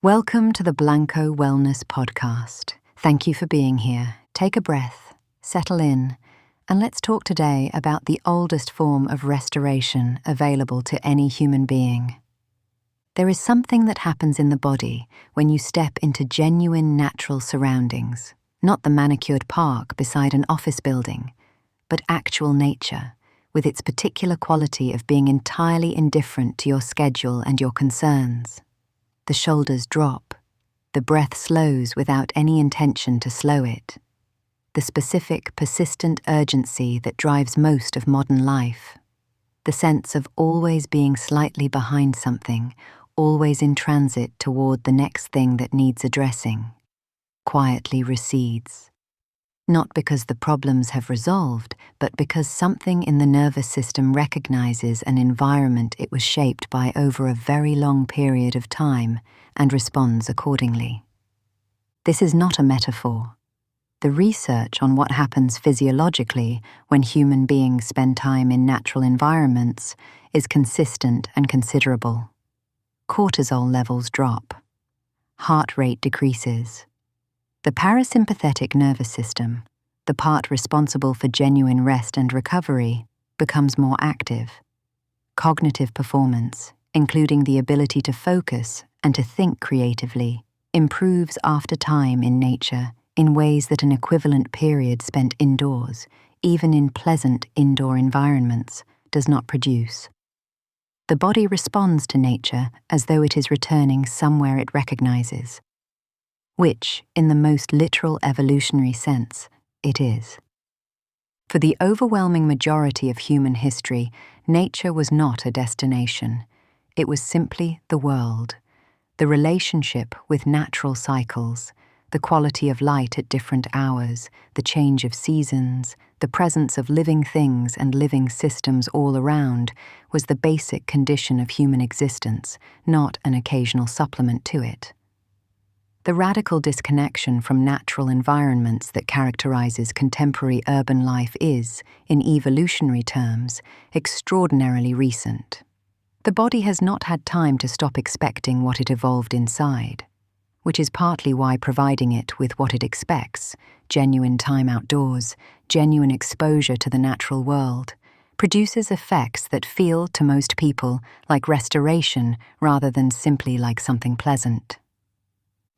Welcome to the Blanco Wellness Podcast. Thank you for being here. Take a breath, settle in, and let's talk today about the oldest form of restoration available to any human being. There is something that happens in the body when you step into genuine natural surroundings, not the manicured park beside an office building, but actual nature, with its particular quality of being entirely indifferent to your schedule and your concerns. The shoulders drop. The breath slows without any intention to slow it. The specific, persistent urgency that drives most of modern life. The sense of always being slightly behind something, always in transit toward the next thing that needs addressing, quietly recedes. Not because the problems have resolved, but because something in the nervous system recognizes an environment it was shaped by over a very long period of time and responds accordingly. This is not a metaphor. The research on what happens physiologically when human beings spend time in natural environments is consistent and considerable. Cortisol levels drop. Heart rate decreases. The parasympathetic nervous system, the part responsible for genuine rest and recovery, becomes more active. Cognitive performance, including the ability to focus and to think creatively, improves after time in nature in ways that an equivalent period spent indoors, even in pleasant indoor environments, does not produce. The body responds to nature as though it is returning somewhere it recognizes, which, in the most literal evolutionary sense, it is. For the overwhelming majority of human history, nature was not a destination. It was simply the world, the relationship with natural cycles, the quality of light at different hours, the change of seasons, the presence of living things and living systems all around was the basic condition of human existence, not an occasional supplement to it. The radical disconnection from natural environments that characterizes contemporary urban life is, in evolutionary terms, extraordinarily recent. The body has not had time to stop expecting what it evolved inside, which is partly why providing it with what it expects, genuine time outdoors, genuine exposure to the natural world, produces effects that feel to most people like restoration rather than simply like something pleasant.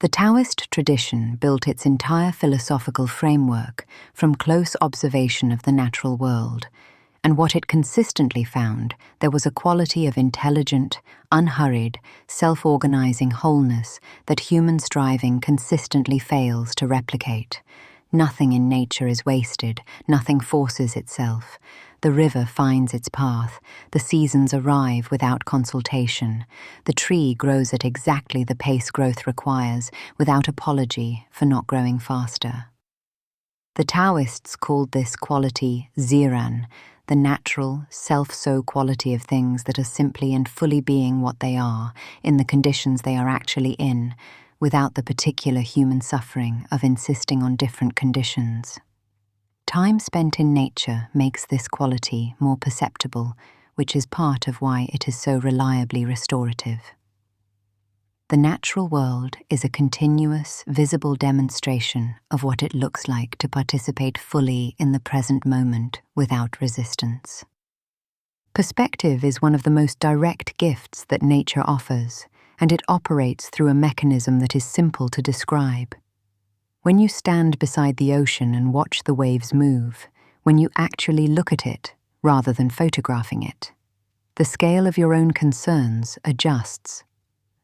The Taoist tradition built its entire philosophical framework from close observation of the natural world, and what it consistently found, there was a quality of intelligent, unhurried, self-organizing wholeness that human striving consistently fails to replicate. Nothing in nature is wasted, nothing forces itself. The river finds its path, the seasons arrive without consultation, the tree grows at exactly the pace growth requires, without apology for not growing faster. The Taoists called this quality Ziran, the natural, self-so quality of things that are simply and fully being what they are, in the conditions they are actually in, without the particular human suffering of insisting on different conditions. Time spent in nature makes this quality more perceptible, which is part of why it is so reliably restorative. The natural world is a continuous, visible demonstration of what it looks like to participate fully in the present moment without resistance. Perspective is one of the most direct gifts that nature offers, and it operates through a mechanism that is simple to describe. When you stand beside the ocean and watch the waves move, when you actually look at it rather than photographing it, the scale of your own concerns adjusts.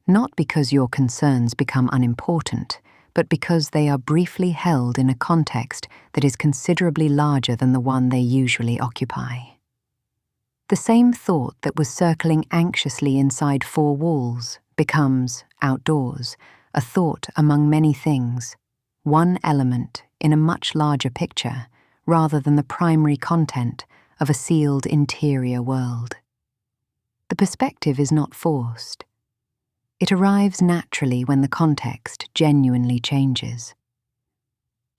Not because your concerns become unimportant, but because they are briefly held in a context that is considerably larger than the one they usually occupy. The same thought that was circling anxiously inside four walls becomes, outdoors, a thought among many things, one element in a much larger picture, rather than the primary content of a sealed interior world. The perspective is not forced. It arrives naturally when the context genuinely changes.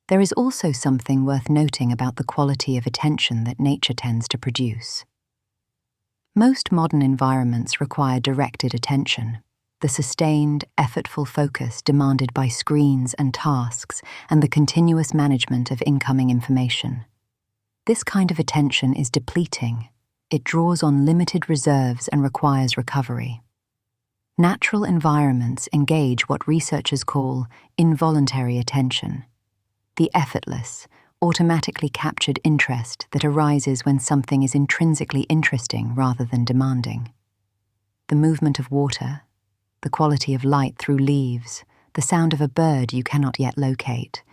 There is also something worth noting about the quality of attention that nature tends to produce. Most modern environments require directed attention. the sustained, effortful focus demanded by screens and tasks, and the continuous management of incoming information. This kind of attention is depleting. It draws on limited reserves and requires recovery. Natural environments engage what researchers call involuntary attention, the effortless, automatically captured interest that arises when something is intrinsically interesting rather than demanding. The movement of water, the quality of light through leaves, the sound of a bird you cannot yet locate,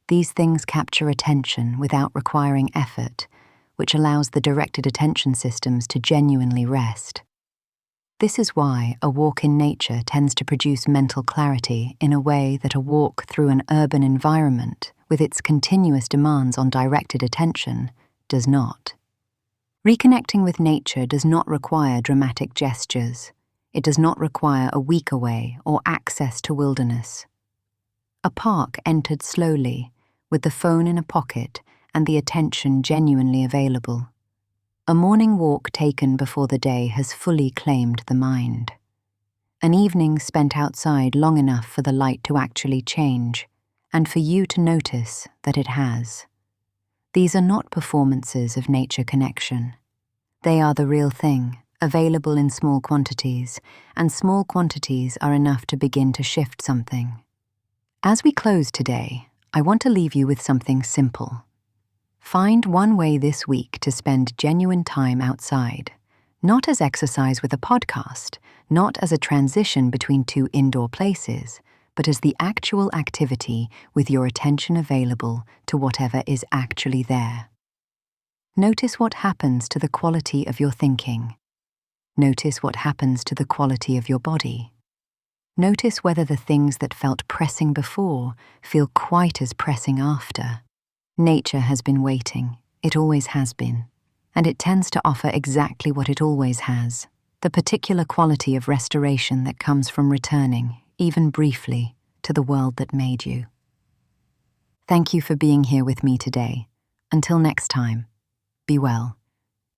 these things capture attention without requiring effort, which allows the directed attention systems to genuinely rest. This is why a walk in nature tends to produce mental clarity in a way that a walk through an urban environment, with its continuous demands on directed attention, does not. Reconnecting with nature does not require dramatic gestures. It does not require a week away or access to wilderness. A park entered slowly, with the phone in a pocket and the attention genuinely available. A morning walk taken before the day has fully claimed the mind. An evening spent outside long enough for the light to actually change, and for you to notice that it has. These are not performances of nature connection. They are the real thing, available in small quantities, and small quantities are enough to begin to shift something. As we close today, I want to leave you with something simple. Find one way this week to spend genuine time outside, not as exercise with a podcast, not as a transition between two indoor places, but as the actual activity with your attention available to whatever is actually there. Notice what happens to the quality of your thinking. Notice what happens to the quality of your body. Notice whether the things that felt pressing before feel quite as pressing after. Nature has been waiting, it always has been, and it tends to offer exactly what it always has, the particular quality of restoration that comes from returning, even briefly, to the world that made you. Thank you for being here with me today. Until next time, be well.